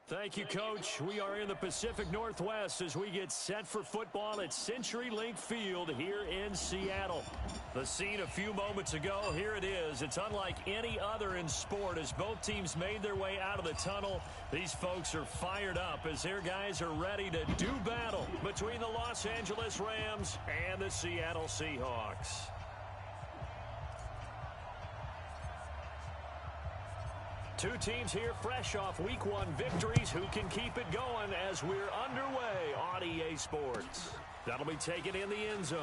Thank you, Coach. We are in the Pacific Northwest as we get set for football at CenturyLink Field here in Seattle. The scene a few moments ago, here it is. It's unlike any other in sport as both teams made their way out of the tunnel. These folks are fired up as their guys are ready to do battle between the Los Angeles Rams and the Seattle Seahawks. Two teams here fresh off Week 1 victories who can keep it going as we're underway on EA Sports. That'll be taken in the end zone.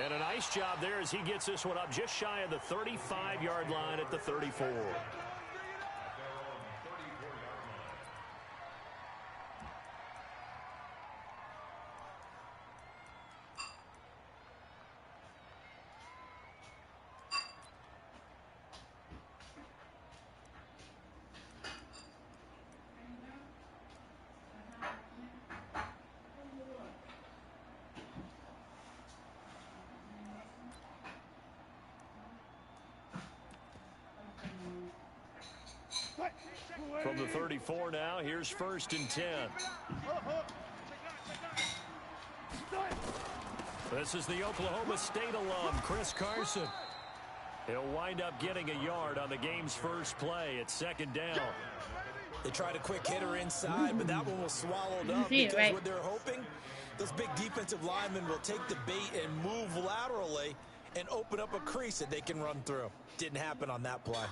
And a nice job there as he gets this one up just shy of the 35-yard line at the 34. From the 34 now, here's 1st and 10. This is the Oklahoma State alum, Chris Carson. He'll wind up getting a yard on the game's first play at 2nd down. They tried a quick hitter inside, but that one was swallowed up because what they're hoping, those big defensive linemen will take the bait and move laterally and open up a crease that they can run through. Didn't happen on that play.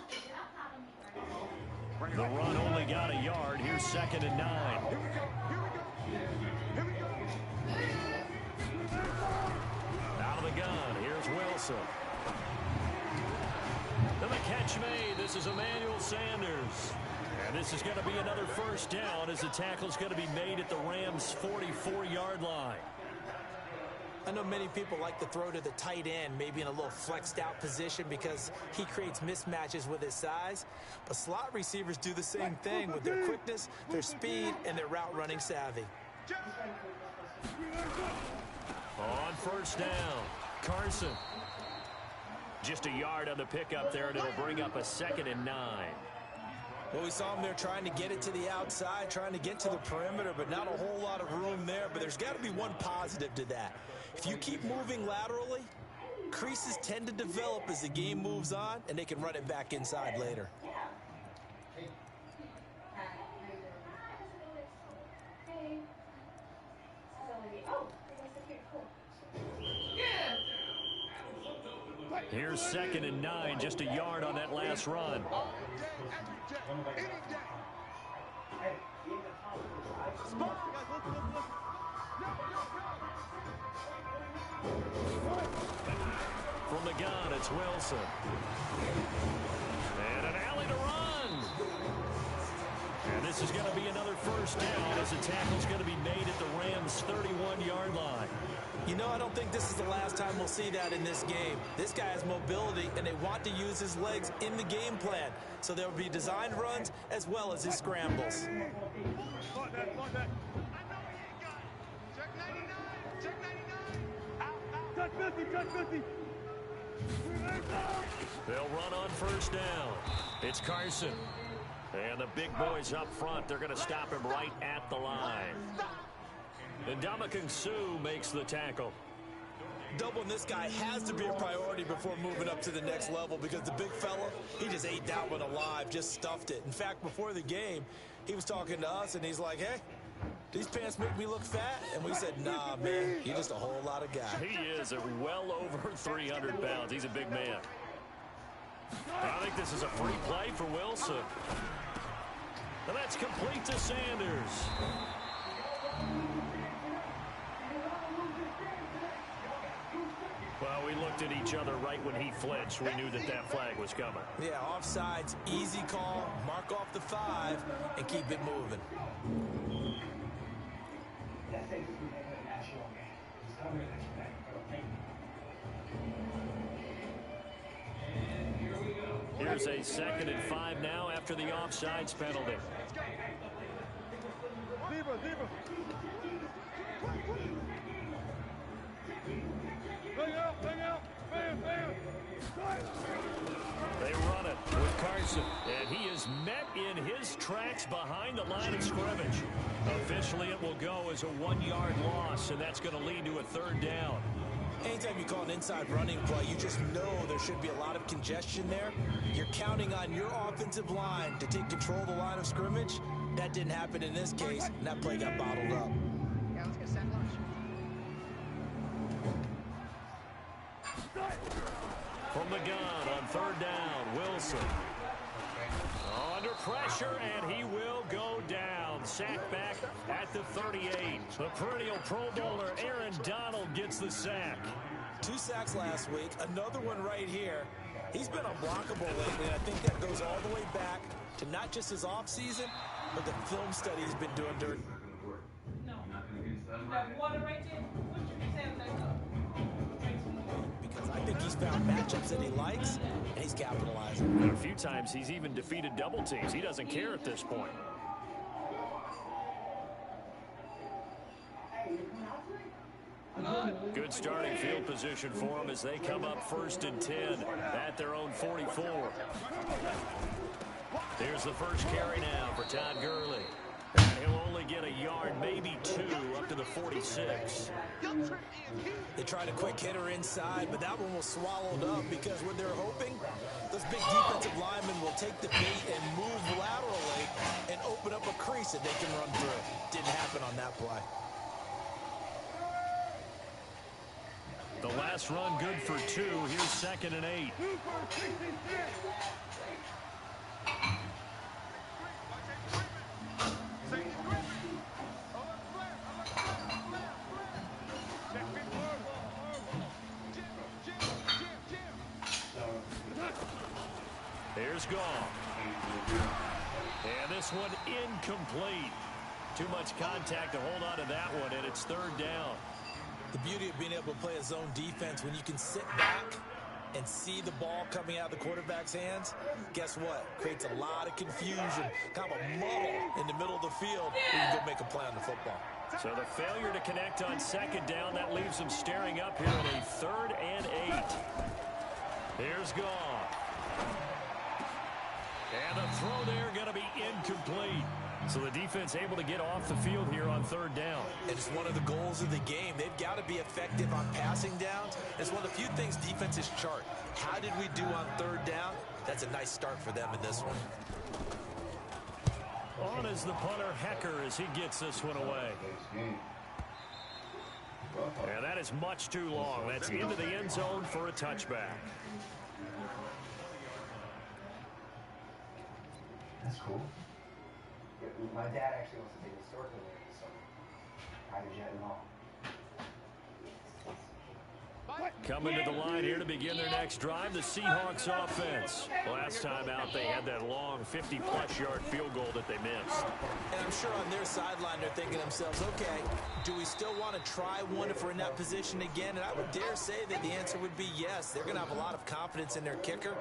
The run only got a yard. Here's 2nd and 9. Out of the gun. Here's Wilson. And the catch made. This is Emmanuel Sanders. And this is going to be another 1st down as the tackle's going to be made at the Rams' 44-yard line. I know many people like to throw to the tight end, maybe in a little flexed out position because he creates mismatches with his size. But slot receivers do the same thing with their quickness, their speed, and their route running savvy. On 1st down, Carson. Just a yard on the pickup there, and it'll bring up a 2nd and 9. Well, we saw him there trying to get it to the outside, trying to get to the perimeter, but not a whole lot of room there. But there's got to be one positive to that. If you keep moving laterally, creases tend to develop as the game moves on, and they can run it back inside later. Here's 2nd and 9, just a yard on that last run. From the gun, it's Wilson. And an alley to run. And this is going to be another 1st down as the tackle's going to be made at the Rams' 31-yard line. You know, I don't think this is the last time we'll see that in this game. This guy has mobility, and they want to use his legs in the game plan. So there will be designed runs as well as his scrambles. They'll run on 1st down. It's Carson. And the big boys up front, they're going to stop him right at the line. And Ndamukong Suh makes the tackle. Doubling this guy has to be a priority before moving up to the next level because the big fella, he just ate that one alive, just stuffed it. In fact, before the game, he was talking to us, and he's like, hey, these pants make me look fat? And we said, nah, man, you're just a whole lot of guy. He is at well over 300 pounds. He's a big man. I think this is a free play for Wilson. And that's complete to Sanders. Well, we looked at each other right when he flinched. We knew that that flag was coming. Yeah, offsides, easy call, mark off the 5, and keep it moving. Here's a 2nd and 5 now after the offsides penalty. They run it with Carson, and he is is met in his tracks behind the line of scrimmage. Officially, it will go as a 1-yard loss, and that's going to lead to a 3rd down. Anytime you call an inside running play, you just know there should be a lot of congestion there. You're counting on your offensive line to take control of the line of scrimmage. That didn't happen in this case, and that play got bottled up. Yeah, let's get set lunch. From the gun on 3rd down, Wilson. Under pressure, and he will go down. Sacked back at the 38. The perennial Pro Bowler Aaron Donald gets the sack. 2 sacks last week, another one right here. He's been unblockable lately, and I think that goes all the way back to not just his offseason, but the film study he's been doing during. No. That water right there, what you be saying like Because I think he's found matchups that he likes, and he's capitalizing. And a few times he's even defeated double teams. He doesn't care at this point. Good starting field position for them as they come up 1st and 10 at their own 44. Here's the first carry now for Todd Gurley. He'll only get a yard, maybe 2, up to the 46. They tried a quick hitter inside, but that one was swallowed up because what they're hoping, those big defensive linemen will take the bait and move laterally and open up a crease that they can run through. Didn't happen on that play. The last run good for 2. Here's 2nd and 8. Here's Goff. And this one incomplete. Too much contact to hold on to that one, and it's 3rd down. The beauty of being able to play a zone defense when you can sit back and see the ball coming out of the quarterback's hands, guess what? Creates a lot of confusion, kind of a muddle in the middle of the field where you can go make a play on the football. So the failure to connect on 2nd down, that leaves them staring up here at a 3rd and 8. Here's Goff. And the throw there going to be incomplete. So the defense able to get off the field here on 3rd down. And it's one of the goals of the game. They've got to be effective on passing downs. It's one of the few things defenses chart. How did we do on 3rd down? That's a nice start for them in this one. On is the punter, Hecker, as he gets this one away. And that is much too long. That's into the end zone for a touchback. That's cool. My dad actually wants to take a snorkel there this summer. Private jet and all. Coming to the line here to begin their next drive, the Seahawks offense. Last time out, they had that long 50-plus yard field goal that they missed. And I'm sure on their sideline, they're thinking to themselves, okay, do we still want to try one if we're in that position again? And I would dare say that the answer would be yes. They're going to have a lot of confidence in their kicker.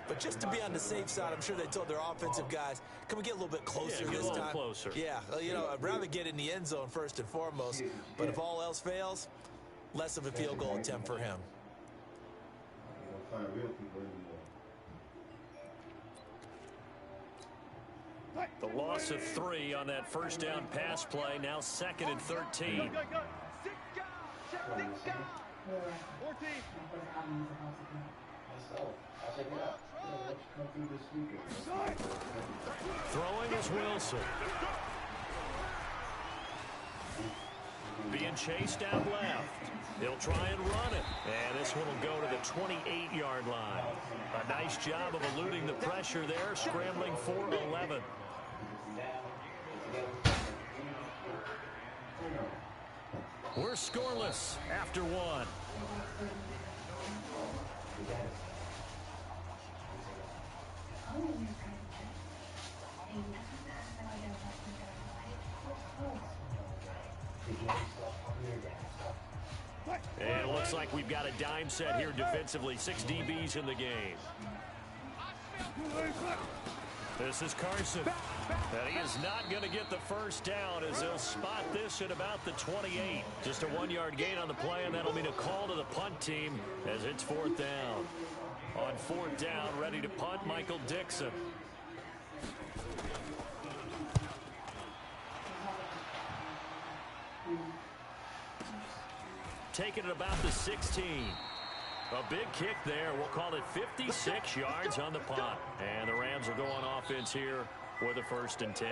But just to be on the safe side, I'm sure they told their offensive guys, can we get a little bit closer this time? Closer. Yeah, you know, I'd rather get in the end zone first and foremost. But if all else fails, less of a field goal attempt for him. The loss of 3 on that first down pass play, now 2nd and 13. Throwing is Wilson. Being chased out left. He'll try and run it. And this one will go to the 28-yard line. A nice job of eluding the pressure there, scrambling for 11. We're scoreless after 1. And it looks like we've got a dime set here defensively. 6 DBs in the game. This is Carson. And he is not going to get the first down as they'll spot this at about the 28. Just a 1-yard gain on the play, and that'll mean a call to the punt team as it's 4th down. On 4th down, ready to punt, Michael Dixon. Taking it about the 16. A big kick there. We'll call it 56 yards on the punt. And the Rams are going offense here with a 1st and 10.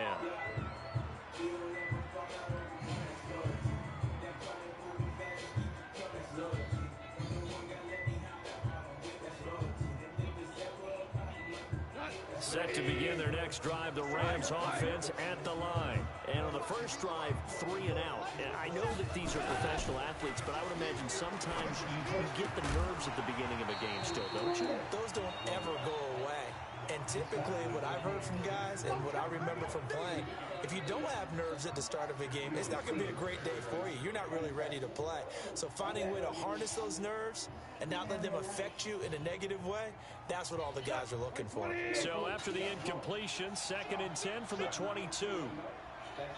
Set to begin their next drive, the Rams offense at the line. And on the first drive, 3 and out. And I know that these are professional athletes, but I would imagine sometimes you get the nerves at the beginning of a game still, don't you? Those don't ever go away. And typically what I've heard from guys and what I remember from playing, if you don't have nerves at the start of a game, it's not going to be a great day for you. You're not really ready to play. So finding a way to harness those nerves and not let them affect you in a negative way, that's what all the guys are looking for. So after the incompletion, 2nd and 10 from the 22.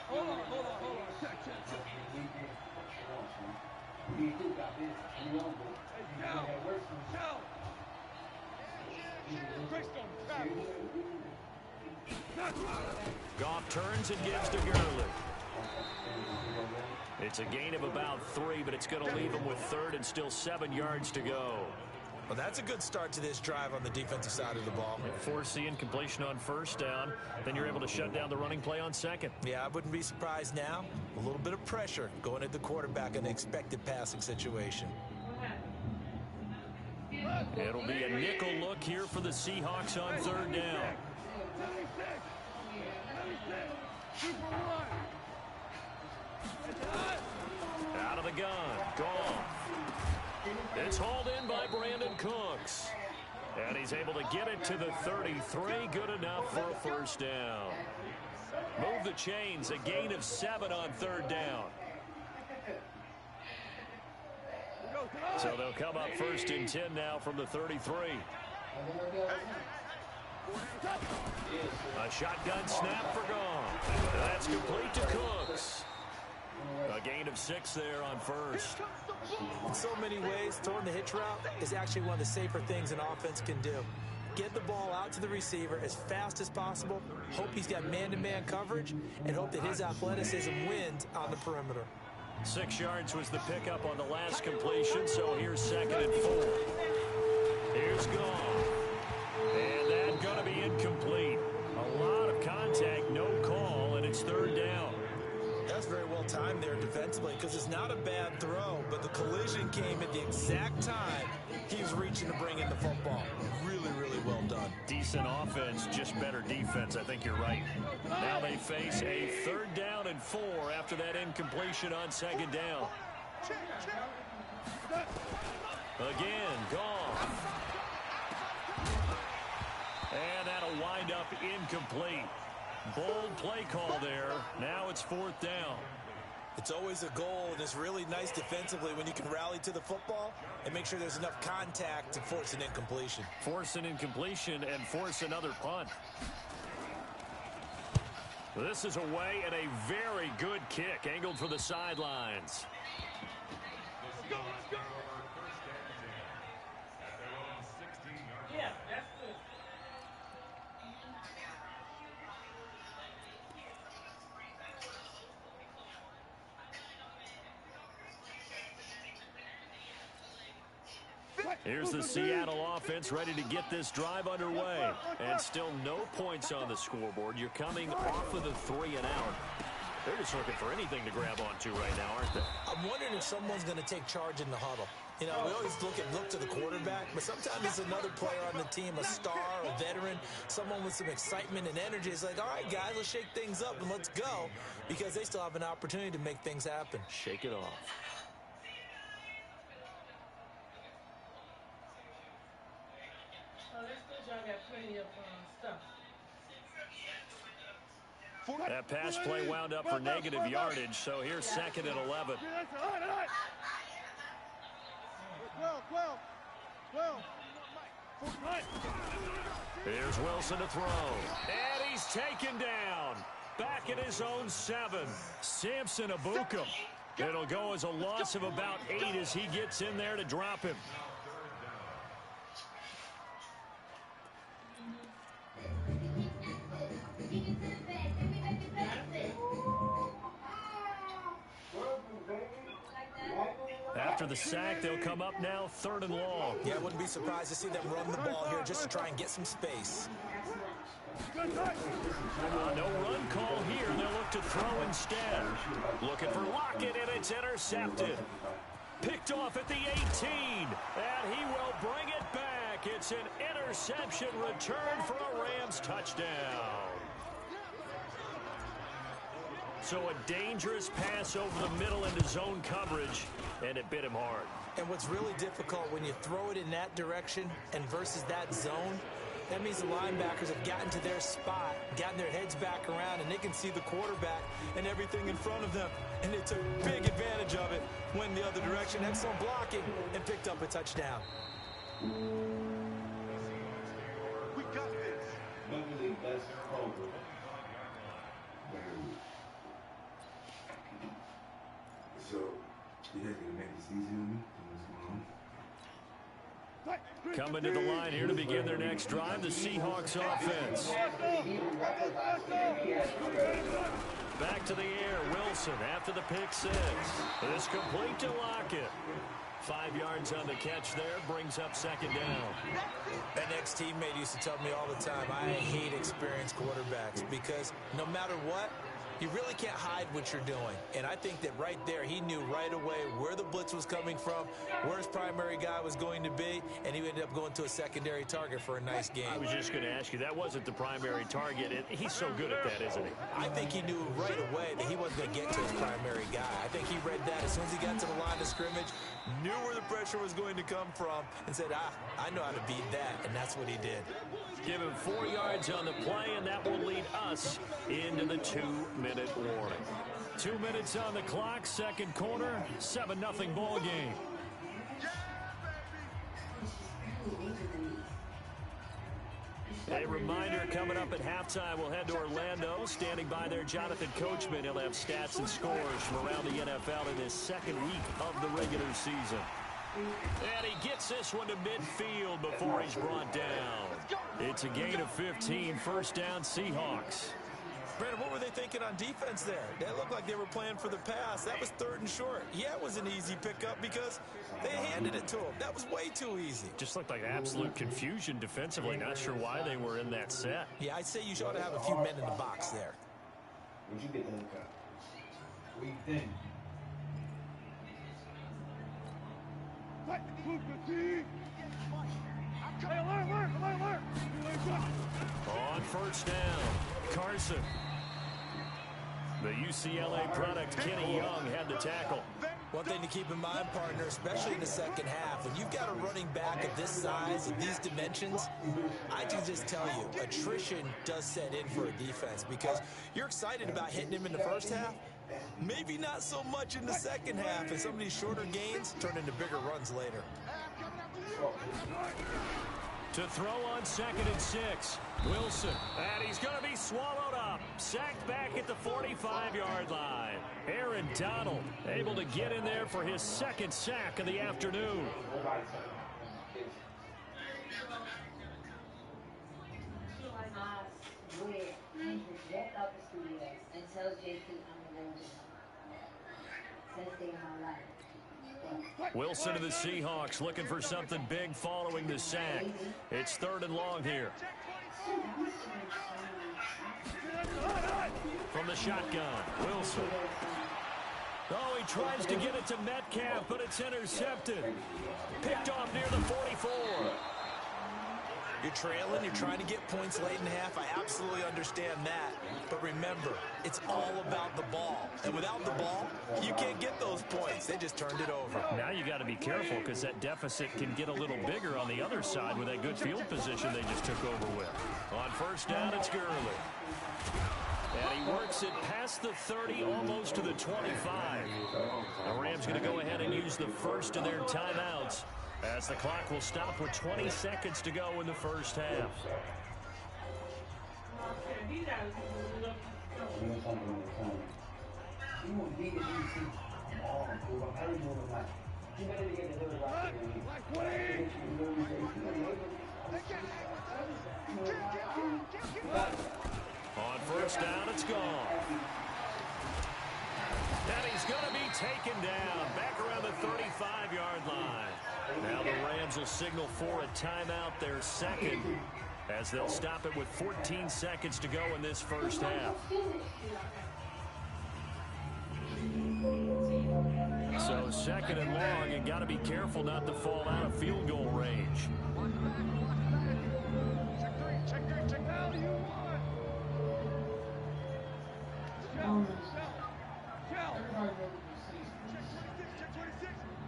Hold on. Goff turns and gives to Gurley. It's a gain of about 3, but it's going to leave him with 3rd and still 7 yards to go. Well, that's a good start to this drive on the defensive side of the ball. Force the incompletion on 1st down. Then you're able to shut down the running play on 2nd. Yeah, I wouldn't be surprised now. A little bit of pressure going at the quarterback in an expected passing situation. It'll be a nickel look here for the Seahawks on 3rd down. Out of the gun. Goff. It's hauled in by Brandon Cooks. And he's able to get it to the 33. Good enough for a 1st down. Move the chains. A gain of 7 on 3rd down. So they'll come up 1st and 10 now from the 33. A shotgun snap for Goff. That's complete to Cooks. A gain of 6 there on 1st. In so many ways, throwing the hitch route is actually one of the safer things an offense can do. Get the ball out to the receiver as fast as possible, hope he's got man-to-man coverage, and hope that his athleticism wins on the perimeter. 6 yards was the pickup on the last completion, so here's 2nd and 4. Here's Goff. And that's going to be incomplete. A lot of contact, no call, and it's 3rd down. That's very well timed there defensively because it's not a bad throw, but the collision came at the exact time he was reaching to bring in the football. Really, really well done. Decent offense, just better defense. I think you're right. Now they face a 3rd down and 4 after that incompletion on 2nd down. Again, Goff. And that'll wind up incomplete. Bold play call there. Now it's 4th down. It's always a goal, and it's really nice defensively when you can rally to the football and make sure there's enough contact to force an incompletion. Force an incompletion and force another punt. This is away and a very good kick angled for the sidelines. Yeah, that's good. Here's the Seattle offense ready to get this drive underway. And still no points on the scoreboard. You're coming off of the 3 and out. They're just looking for anything to grab onto right now, aren't they? I'm wondering if someone's going to take charge in the huddle. You know, we always look to the quarterback, but sometimes it's another player on the team, a star, a veteran, someone with some excitement and energy. It's like, all right, guys, let's shake things up and let's go, because they still have an opportunity to make things happen. Shake it off. Oh, that's good. Y'all got plenty of stuff. That pass play wound up for negative yardage, so here's 2nd and 11. Here's Wilson to throw. And he's taken down. Back at his own 7. Samson Abukum. It'll go as a loss of about 8 as he gets in there to drop him. After the sack, they'll come up now 3rd and long. Yeah, I wouldn't be surprised to see them run the ball here just to try and get some space. No run call here. They'll look to throw instead. Looking for Lockett, and it's intercepted. Picked off at the 18, and he will bring it back. It's an interception return for a Rams touchdown. So a dangerous pass over the middle into zone coverage, and it bit him hard. And what's really difficult when you throw it in that direction and versus that zone, that means the linebackers have gotten to their spot, gotten their heads back around, and they can see the quarterback and everything in front of them. And they took big advantage of it, went the other direction. Excellent blocking, and picked up a touchdown. We got this. Beverly, that's over. So, you guys gonna make this easy on me? What's going on? Coming to the line here to begin their next drive, the Seahawks offense. Back to the air, Wilson after the pick 6. It's complete to Lockett. 5 yards on the catch there, brings up 2nd down. An ex-teammate used to tell me all the time, I hate experienced quarterbacks because no matter what, you really can't hide what you're doing. And I think that right there, he knew right away where the blitz was coming from, where his primary guy was going to be, and he ended up going to a secondary target for a nice game. I was just going to ask you, that wasn't the primary target. He's so good at that, isn't he? I think he knew right away that he wasn't going to get to his primary guy. I think he read that as soon as he got to the line of scrimmage, knew where the pressure was going to come from, and said, I know how to beat that, and that's what he did. Give him 4 yards on the play, and that will lead us into the 2-minute warning. 2 minutes on the clock, 2nd quarter, 7-0 ball game. A reminder, coming up at halftime, we'll head to Orlando. Standing by there, Jonathan Coachman. He'll have stats and scores from around the NFL in his 2nd week of the regular season. And he gets this one to midfield before he's brought down. It's a gain of 15, 1st down Seahawks. Brandon, what were they thinking on defense there? They looked like they were playing for the pass. That was 3rd and short. Yeah, it was an easy pickup because they handed it to him. That was way too easy. Just looked like absolute confusion defensively. Not sure why they were in that set. Yeah, I'd say you ought to have a few men in the box there. Where'd you get that cut? We did. On 1st down, Carson. The UCLA product, Kenny Young, had the tackle. One thing to keep in mind, partner, especially in the 2nd half, when you've got a running back of this size and these dimensions, I can just tell you, attrition does set in for a defense because you're excited about hitting him in the 1st half, maybe not so much in the 2nd half, and some of these shorter gains turn into bigger runs later. To throw on 2nd and 6, Wilson, and he's going to be swallowed up. Sacked back at the 45-yard line. Aaron Donald able to get in there for his 2nd sack of the afternoon. Wilson to the Seahawks looking for something big following the sack. It's 3rd and long here. From the shotgun, Wilson. Oh, he tries to get it to Metcalf, but it's intercepted. Picked off near the 44. You're trailing, you're trying to get points late in half. I absolutely understand that. But remember, it's all about the ball. And without the ball, you can't get those points. They just turned it over. Now you got to be careful because that deficit can get a little bigger on the other side with that good field position they just took over with. On 1st down, it's Gurley. And he works it past the 30, almost to the 25. The Rams going to go ahead and use the first of their timeouts, as the clock will stop with 20 seconds to go in the 1st half. On 1st down, it's gone. And he's going to be taken down back around the 35-yard line. Now the Rams will signal for a timeout, their second, as they'll stop it with 14 seconds to go in this first half. So second and long, you got to be careful not to fall out of field goal range. Check now, you won.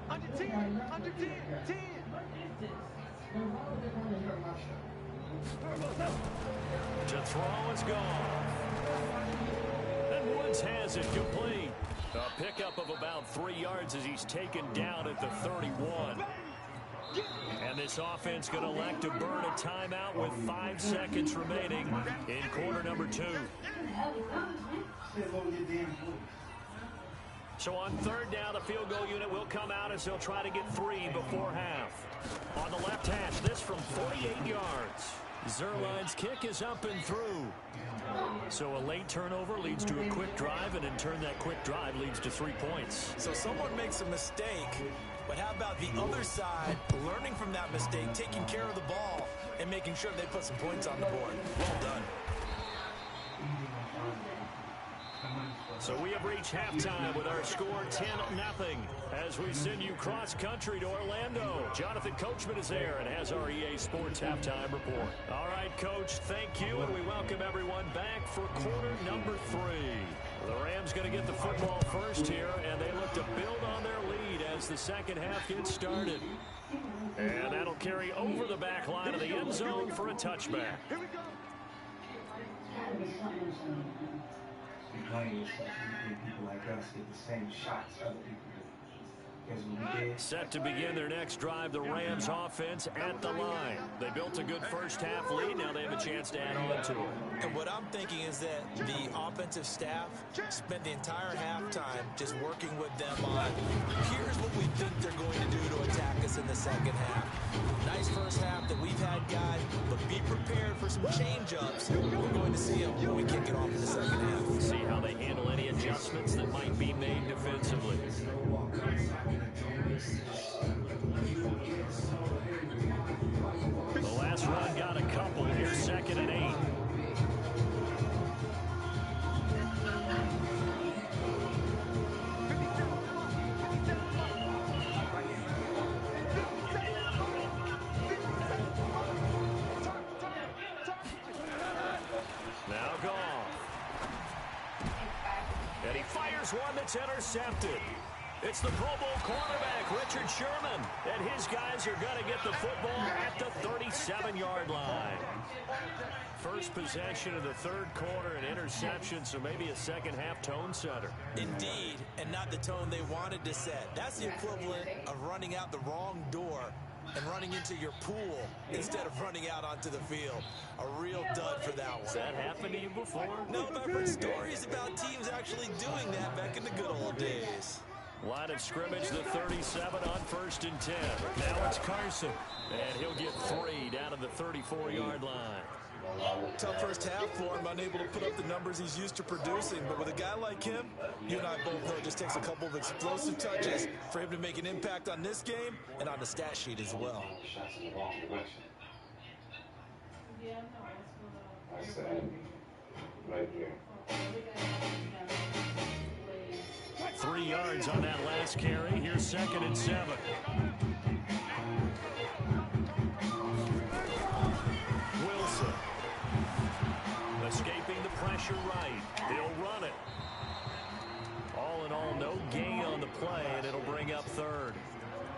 Under 10, under 10, 10. To throw is gone. And Woods has it complete. A pickup of about 3 yards as he's taken down at the 31. And this offense going to elect to burn a timeout with 5 seconds remaining in quarter number 2. So on third down, the field goal unit will come out as they'll try to get 3 before half. On the left hash, this from 48 yards. Zerline's kick is up and through. So a late turnover leads to a quick drive, and in turn that quick drive leads to 3 points. So someone makes a mistake, but how about the other side learning from that mistake, taking care of the ball, and making sure they put some points on the board? Well done. So we have reached halftime with our score 10-0 as we send you cross-country to Orlando. Jonathan Coachman is there and has our EA Sports halftime report. All right, Coach, thank you, and we welcome everyone back for quarter number 3. The Rams going to get the football first here, and they look to build on their lead as the second half gets started. And that'll carry over the back line of the end zone for a touchback. Here we go. People like us get the same shots other people do. Because when we did. Set to begin their next drive, the Rams offense at the line. They built a good first half lead. Now they have a chance to add on to it. And what I'm thinking is that the offensive staff spent the entire halftime just working with them on, here's what we think they're going to do to attack us in the second half. Nice first half that we've had, guys, but be prepared for some change-ups. We're going to see them when we kick it off in the second half. See how they handle any adjustments that might be made defensively. The last run got a couple. Here's 2nd and 8. Now Goff. And he fires one that's intercepted. It's the Pro Bowl quarterback, Richard Sherman, and his guys are going to get the football at the 37-yard line. First possession of the third quarter, an interception, so maybe a second-half tone setter. Indeed, and not the tone they wanted to set. That's the equivalent of running out the wrong door and running into your pool instead of running out onto the field. A real dud for that one. Has that happened to you before? No, but I've heard stories about teams actually doing that back in the good old days. Line of scrimmage, the 37 on 1st and 10. Now it's Carson, and he'll get 3 down to the 34-yard line. Tough first half for him, unable to put up the numbers he's used to producing. But with a guy like him, you and I both know it just takes a couple of explosive touches for him to make an impact on this game and on the stat sheet as well. I said, right here. 3 yards on that last carry. Here's 2nd and 7. Wilson. Escaping the pressure right. He'll run it. All in all, no gain on the play, and it'll bring up 3rd.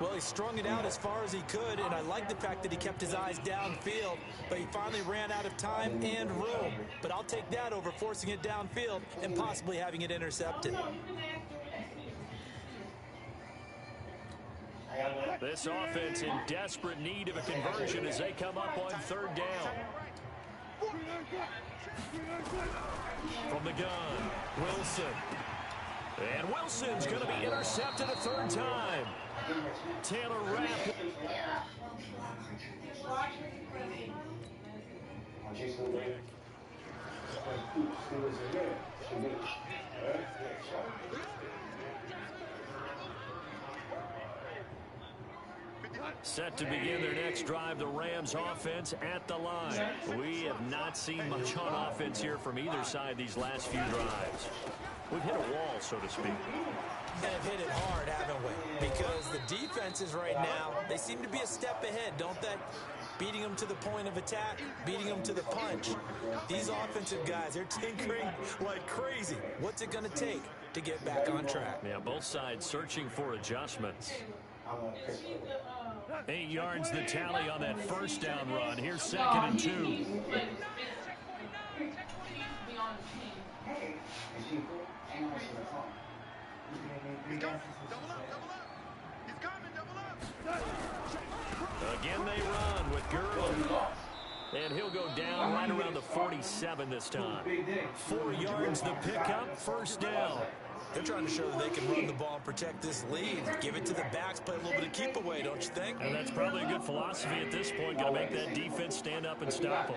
Well, he strung it out as far as he could, and I like the fact that he kept his eyes downfield, but he finally ran out of time and room. But I'll take that over forcing it downfield and possibly having it intercepted. This offense in desperate need of a conversion as they come up on 3rd down. From the gun, Wilson. And Wilson's going to be intercepted a 3rd time. Taylor Rapp. Set to begin their next drive, the Rams offense at the line. We have not seen much on offense here from either side these last few drives. We've hit a wall, so to speak. And have hit it hard, haven't we? Because the defenses right now, they seem to be a step ahead, don't they? Beating them to the point of attack, beating them to the punch. These offensive guys, they're tinkering like crazy. What's it going to take to get back on track? Yeah, both sides searching for adjustments. 8 yards the tally on that first down run. Here's 2nd and 2. Again they run with Gurley. And he'll go down right around the 47 this time. 4 yards the pickup, first down. They're trying to show that they can run the ball and protect this lead. Give it to the backs, play a little bit of keep away, don't you think? And that's probably a good philosophy at this point. Going to make that defense stand up and stop them.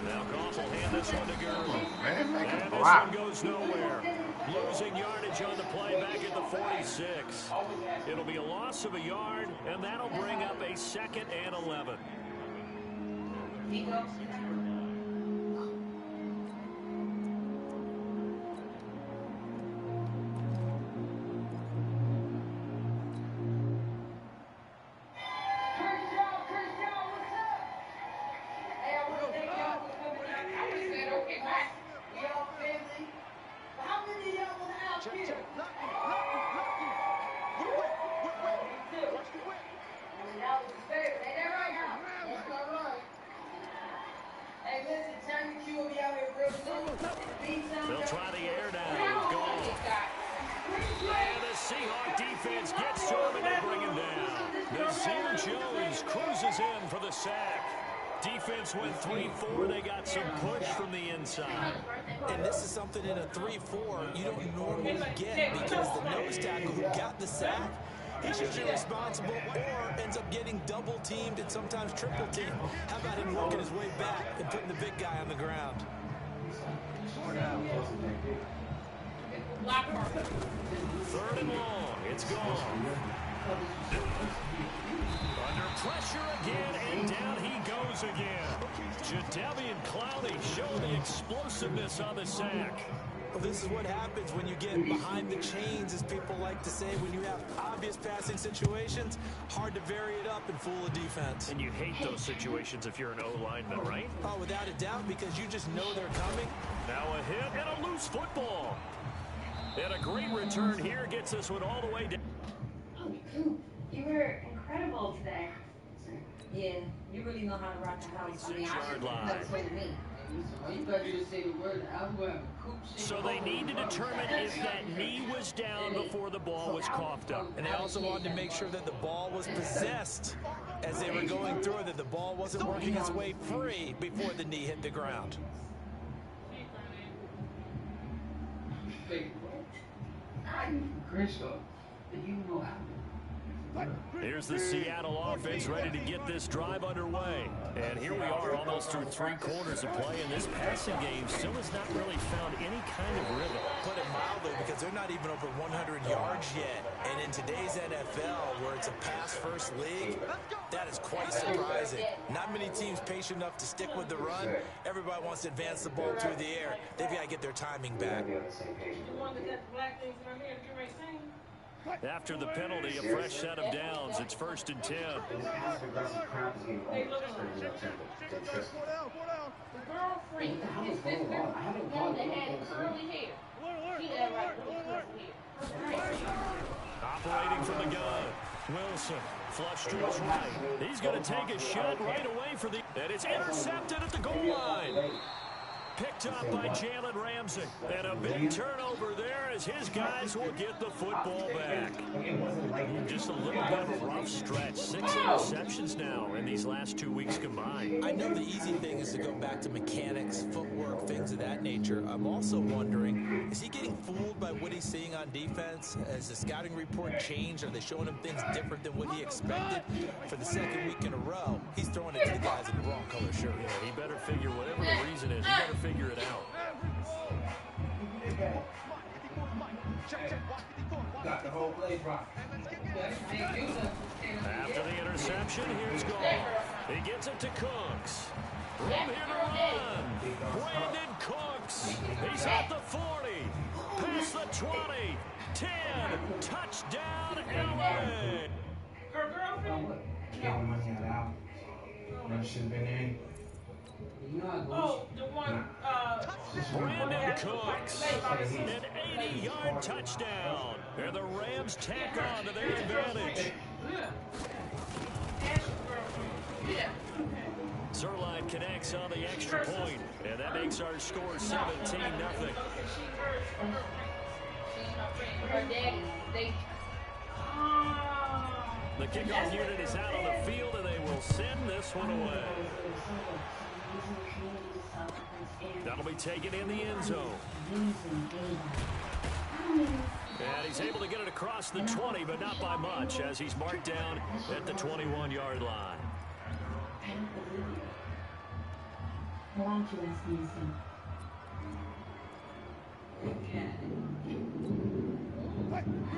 Now Goff will hand this one to Gurley. And this one goes nowhere. Losing yardage on the play back at the 46. It'll be a loss of a yard, and that'll bring up a 2nd and 11. They'll try the air down. It's gone. And the Seahawk defense gets to him and they bring him down. Nazir Jones cruises in for the sack. Defense went 3-4. They got some push from the inside. And this is something in a 3-4 you don't normally get because the nose tackle who got the sack, he's usually responsible or ends up getting double teamed and sometimes triple teamed. How about him working his way back and putting the big guy on the ground? 3rd and long. It's gone. Under pressure again, and down he goes again. Jadeveon Clowney showing the explosiveness on the sack. Well, this is what happens when you get behind the chains, as people like to say. When you have obvious passing situations, hard to vary it up and fool a defense. And you hate those situations if you're an O-lineman, right? Oh, without a doubt, because you just know they're coming. Now a hit and a loose football. And a great return here gets this one all the way down. Oh, you were incredible today. Yeah, you really know how to rock the house. 26-yard line. That's what me. So they need to determine if that knee was down before the ball was coughed up. And they also wanted to make sure that the ball was possessed as they were going through it, that the ball wasn't working its way free before the knee hit the ground. Here's the Seattle offense ready to get this drive underway. And here we are almost through 3 quarters of play, and this passing game still has not really found any kind of rhythm. Put it mildly, because they're not even over 100 yards yet. And in today's NFL, where it's a pass-first league, that is quite surprising. Not many teams patient enough to stick with the run. Everybody wants to advance the ball through the air. They've got to get their timing back. After the penalty, a fresh set of downs. It's 1st and 10. Operating from the gun. Wilson, flush to his right. He's going to take a shot right away for the... And it's intercepted at the goal line. Picked up by Jalen Ramsey. And a big turnover there as his guys will get the football back. Just a little bit of a rough stretch. 6 interceptions now in these last 2 weeks combined. I know the easy thing is to go back to mechanics, footwork, things of that nature. I'm also wondering, is he getting fooled by what he's seeing on defense? Has the scouting report changed? Are they showing him things different than what he expected? For the 2nd week in a row, he's throwing it to the guys in the wrong color shirt. Yeah, he better figure whatever the reason is. He better figure it out. Got the whole place right. After the interception, here's Goff. He gets it to Cooks. Room here to run. Brandon Cooks. He's at the 40. Past the 20. 10. Touchdown, LA. Get the money out. Never should have been in. Oh, the one, Brandon Cooks. An 80-yard touchdown. And the Rams tack on to their advantage. Zerline connects on the extra point, and that makes our score 17-0. The kickoff unit is out on the field, and they will send this one away. That'll be taken in the end zone. And he's able to get it across the 20, but not by much, as he's marked down at the 21-yard line.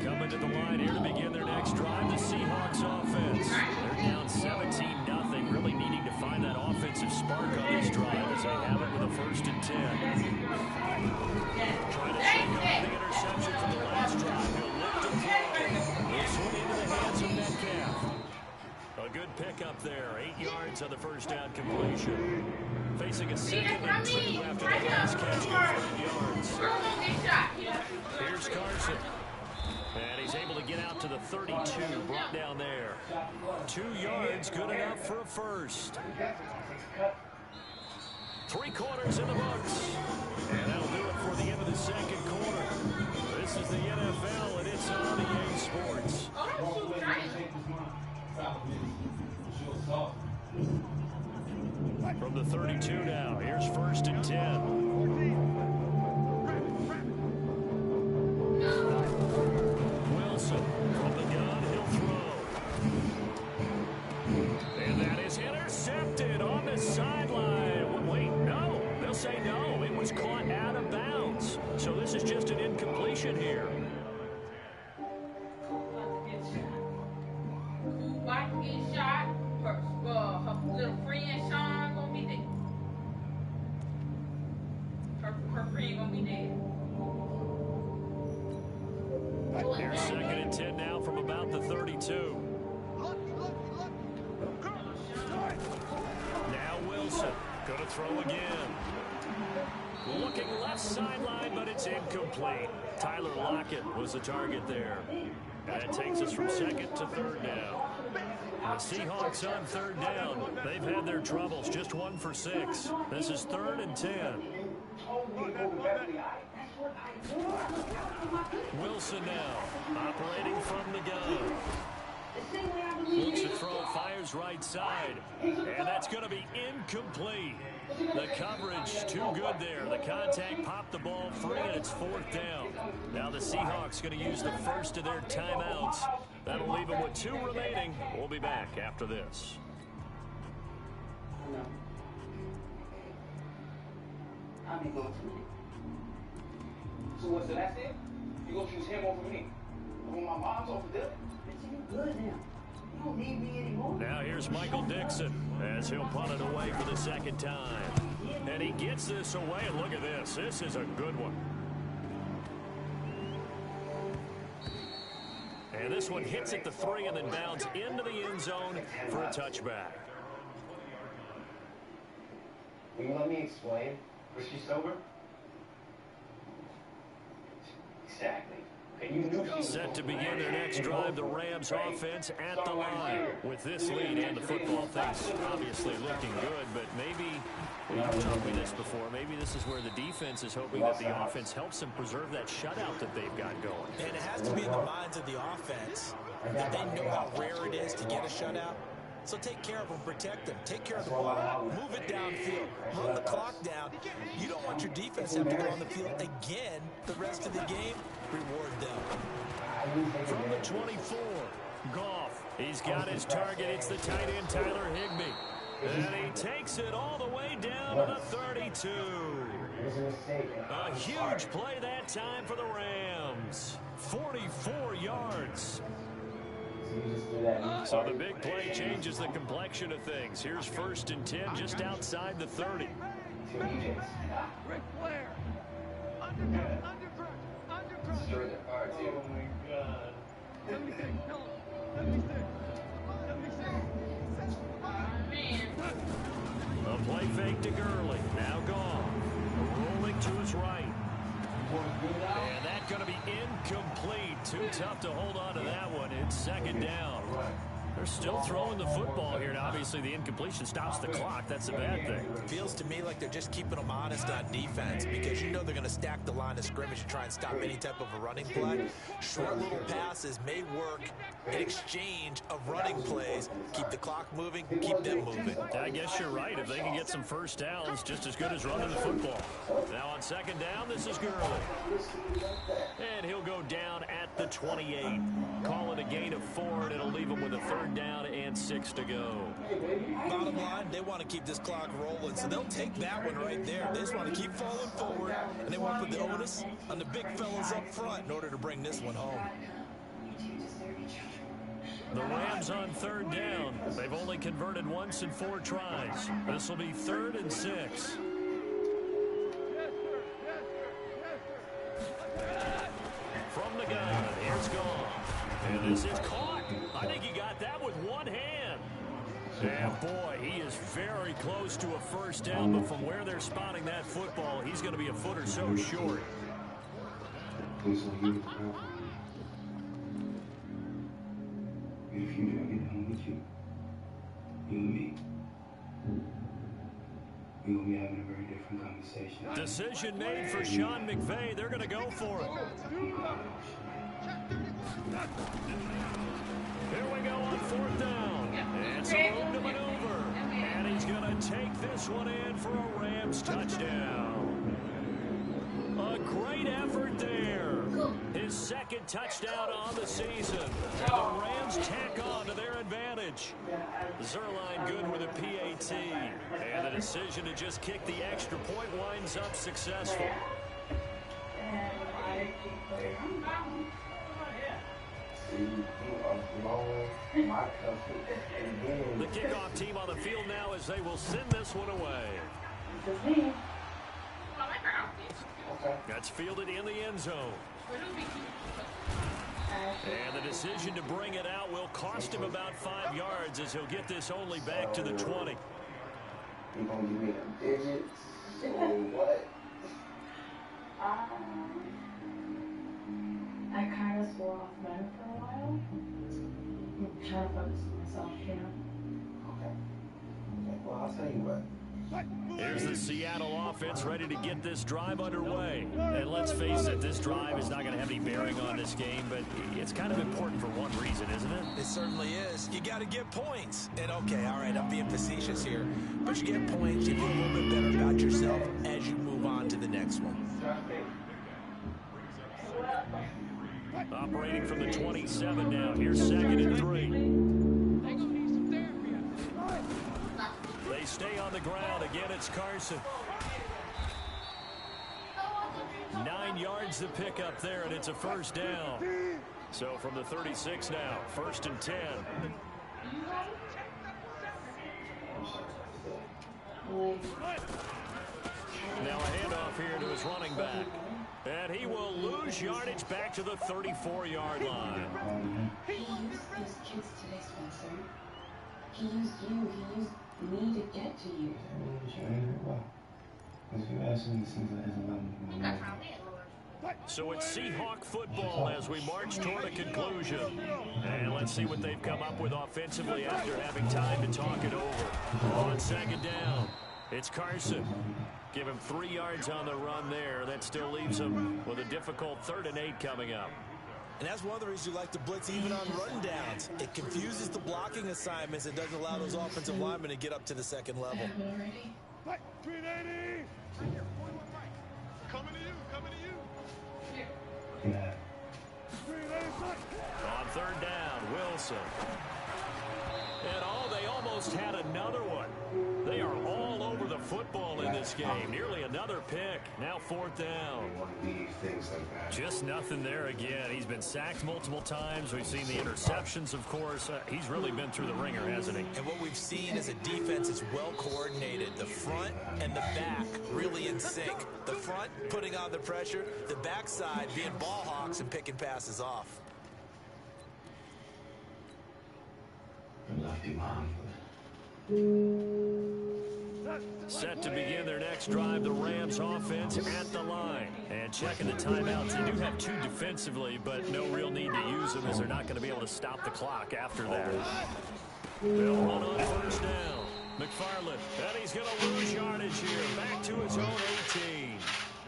Coming to the line here to begin their next drive, the Seahawks offense. They're down 17-0, really needing to find that offensive spark on this drive as they have it with a 1st and 10. Trying to shake off the interception from the last drive. He'll lift and throw. This one into the hands of Metcalf. A good pickup there. 8 yards on the first down completion. Facing a 2nd and 2 after the last catch for 8 yards. Here's Carson. And he's able to get out to the 32, brought down there. 2 yards, good enough for a first. 3 quarters in the books. And that'll do it for the end of the 2nd quarter. This is the NFL, and it's on EA Sports. From the 32 now, here's 1st and 10. Wilson from the gun, he'll throw. And that is intercepted on the sideline. Wait, no. They'll say no. It was caught out of bounds. So this is just an incompletion here. Wife get shot. Her little friend Sean gonna be dead. Her friend gonna be dead. Here's 2nd and 10 now from about the 32. Now Wilson going to throw again. Looking left sideline, but it's incomplete. Tyler Lockett was the target there. And that takes us from 2nd to 3rd down. The Seahawks on 3rd down. They've had their troubles, just 1 for 6. This is 3rd and 10. Wilson now, operating from the gun. Looks to throw, fires right side, and that's going to be incomplete. The coverage too good there. The contact popped the ball free, and it's 4th down. Now the Seahawks going to use the first of their timeouts. That'll leave them with 2 remaining. We'll be back after this. I'll be going to me. So what's the last thing? You gonna choose him over me? When my mom's over there? You good now. You don't need me anymore. Now here's Michael Dixon as he'll punt it away for the 2nd time. And he gets this away, and look at this. This is a good one. And this one hits at the 3 and then bounds into the end zone for a touchback. Will you let me explain? Was she sober? Exactly. And you knew she was set to begin their next drive, the Rams offense at the line. With this lead and the football things obviously looking good, but maybe, you've told me this before, maybe this is where the defense is hoping that the offense helps them preserve that shutout that they've got going. And it has to be in the minds of the offense that they know how rare it is to get a shutout. So take care of them, protect them, take care of the ball, move it downfield, run the clock down. You don't want your defense to have to go on the field again the rest of the game. Reward them. From the 24, Goff. He's got his target. It's the tight end, Tyler Higbee. And he takes it all the way down to the 32. A huge play that time for the Rams. runs, 44 yards. So the big play changes the complexion of things. Here's 1st and 10 just outside the 30. Ric Flair. Undercut. Straight to cards here. Oh my God. 76. No. 76. 76. A play fake to Gurley. Now gone. Rolling to his right. And that's going to be incomplete. Too tough to hold on to that one. It's 2nd down. They're still throwing the football here, and obviously the incompletion stops the clock. That's a bad thing. Feels to me like they're just keeping them honest on defense because you know they're going to stack the line of scrimmage to try and stop any type of a running play. Short little passes may work in exchange of running plays. Keep the clock moving, keep them moving. I guess you're right. If they can get some first downs, just as good as running the football. Now on 2nd down, this is Gurley. And he'll go down at the 28. Call it a gain of 4, and it'll leave him with a 3rd down and 6 to go. Bottom line, they want to keep this clock rolling, so they'll take that one right there. They just want to keep falling forward, and they want to put the onus on the big fellas up front in order to bring this one home. The Rams on 3rd down. They've only converted once in 4 tries. This will be 3rd and 6. From the gun, here's gone. And this is caught. I think he got that with one hand. And boy, he is very close to a 1st down, but from where they're spotting that football, he's going to be a foot or so short. If you don't get home with you and me, we will be having a very different conversation. Decision made for Sean McVay. They're going to go for it. Here we go on 4th down. And some room to maneuver. And he's going to take this one in for a Rams touchdown. A great effort there. His 2nd touchdown on the season. And the Rams tack on to their advantage. Zerline good with a PAT. And the decision to just kick the extra point winds up successful. The kickoff team on the field now as they will send this one away. That's fielded in the end zone. And the decision to bring it out will cost him about 5 yards as he'll get this only back to the 20. You gonna give me them digits? Or what? I kind of swore off men for a while. I'm trying to focus on myself, you know? Okay. Well, I'll tell you what. Here's the Seattle offense ready to get this drive underway. And let's face it, this drive is not going to have any bearing on this game, but it's kind of important for one reason, isn't it? It certainly is. You got to get points. And okay, all right, I'm being facetious here, but you get points, you feel a little bit better about yourself as you move on to the next one. Operating from the 27 now. Here's 2nd and 3. They stay on the ground. Again, it's Carson. 9 yards to pick up there, and it's a 1st down. So from the 36 now, 1st and 10. Now a handoff here to his running back. And he will lose yardage back to the 34-yard line. He used those kids today, Spencer. He used you. He used me to get to you. So it's Seahawk football as we march toward a conclusion. And let's see what they've come up with offensively after having time to talk it over. On 2nd down, it's Carson. Give him 3 yards on the run there. That still leaves him with a difficult 3rd and 8 coming up. And that's one of the reasons you like to blitz even on run downs. It confuses the blocking assignments and doesn't allow those offensive linemen to get up to the 2nd level. 380. Coming to you. On 3rd down, Wilson. And they almost had another one. They are all over the football in this this game. Nearly another pick. Now 4th down. Things like that. Just nothing there again. He's been sacked multiple times. We've seen the interceptions, of course. He's really been through the ringer, hasn't he? And what we've seen is a defense that's well coordinated. The front and the back really in sync. The front putting on the pressure. The backside being ball hawks and picking passes off. Set to begin their next drive, the Rams offense at the line. And checking the timeouts. They do have 2 defensively, but no real need to use them as they're not going to be able to stop the clock after that. They'll run on 1st down. McFarland, and he's going to lose yardage here. Back to his own 18.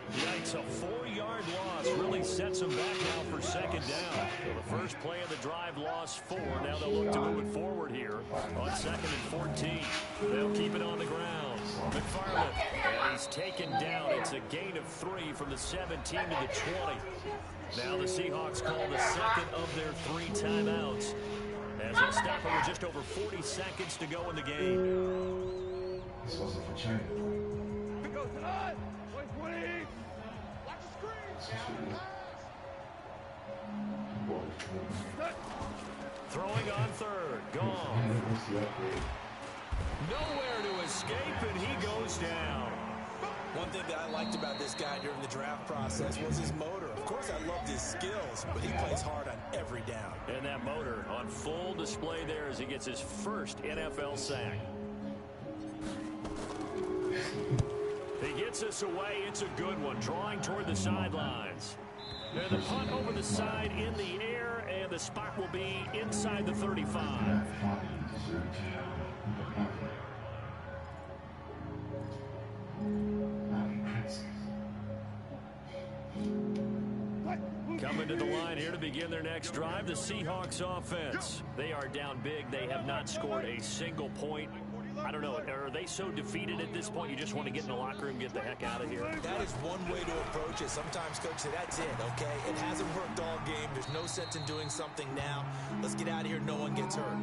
Yikes, a 4-yard loss really sets him back now for 2nd down. So the first play of the drive lost 4. Now they'll look to move it forward here on 2nd and 14. They'll keep it on the ground. McFarland, and he's taken down. It's a gain of 3 from the 17 to the 20. Now the Seahawks call the 2nd of their 3 timeouts as they stop it with just over 40 seconds to go in the game. This wasn't for China. It goes to us. Wait, please. Watch the screen. Throwing on 3rd. Gone. Nowhere to escape, and he goes down. One thing that I liked about this guy during the draft process was his motor. Of course, I loved his skills, but he plays hard on every down. And that motor on full display there as he gets his first NFL sack. He gets us away. It's a good one. Drawing toward the sidelines. And the punt over the side in the air, and the spot will be inside the 35. Coming to the line here to begin their next drive, the Seahawks offense. They are down big. They have not scored a single point. I don't know, are they so defeated at this point you just want to get in the locker room and get the heck out of here? That is one way to approach it. Sometimes, Coach, say, that's it, okay? It hasn't worked all game. There's no sense in doing something now. Let's get out of here. No one gets hurt.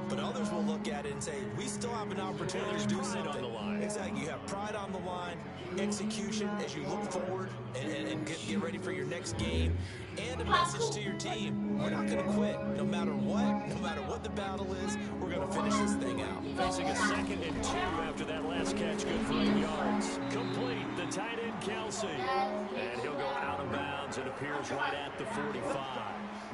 But others will look at it and say, we still have an opportunity to do something. On the line. Exactly. You have pride on the line, execution as you look forward and get ready for your next game, and a message to your team. We're not going to quit. No matter what the battle is, we're going to finish this thing out. Facing a 2nd and 2 after that last catch, good for 8 yards. Complete, the tight end Kelsey. And he'll go out of bounds. It appears right at the 45.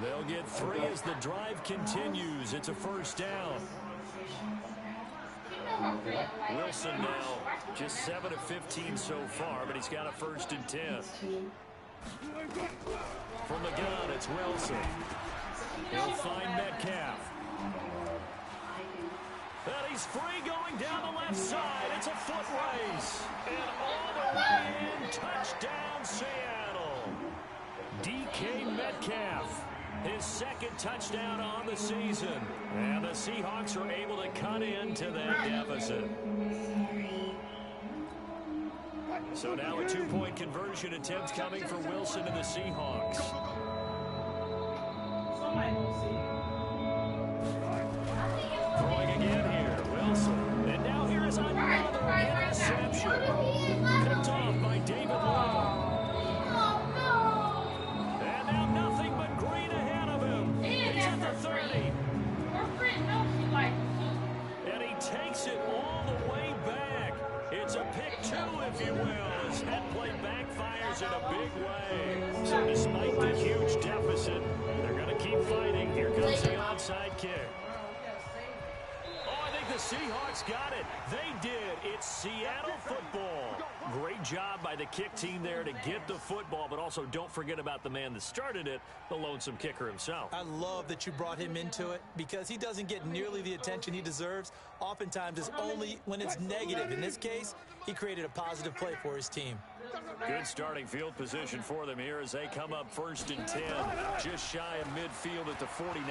They'll get 3 as the drive continues. It's a 1st down. Wilson now just 7 of 15 so far, but he's got a 1st and 10. From the gun, it's Wilson. He'll find Metcalf. And he's free going down the left side. It's a foot race. And all the way in, touchdown Seattle. DK Metcalf, his 2nd touchdown on the season. And the Seahawks are able to cut into that deficit. So now a 2-point conversion attempt coming for Wilson and the Seahawks. Throwing again here, Wilson. And now here is another interception. Picked off by David Long. And now nothing but green ahead of him. He's at the 30. And he takes it all the way back. It's a pick 2, if you will, as that play backfires in a big way. So despite the huge deficit, they're going to keep fighting. Here comes the onside kick. Oh, I think the Seahawks got it. They did. It's Seattle football. Great job by the kick team there to get the football, but also don't forget about the man that started it, the lonesome kicker himself. I love that you brought him into it because he doesn't get nearly the attention he deserves. Oftentimes it's only when it's negative. In this case, he created a positive play for his team. Good starting field position for them here as they come up 1st and 10, just shy of midfield at the 49.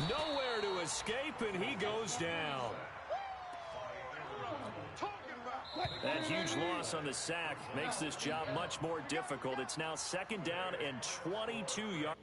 Nowhere to escape, and he goes down. That huge loss on the sack makes this job much more difficult. It's now 2nd down and 22 yards.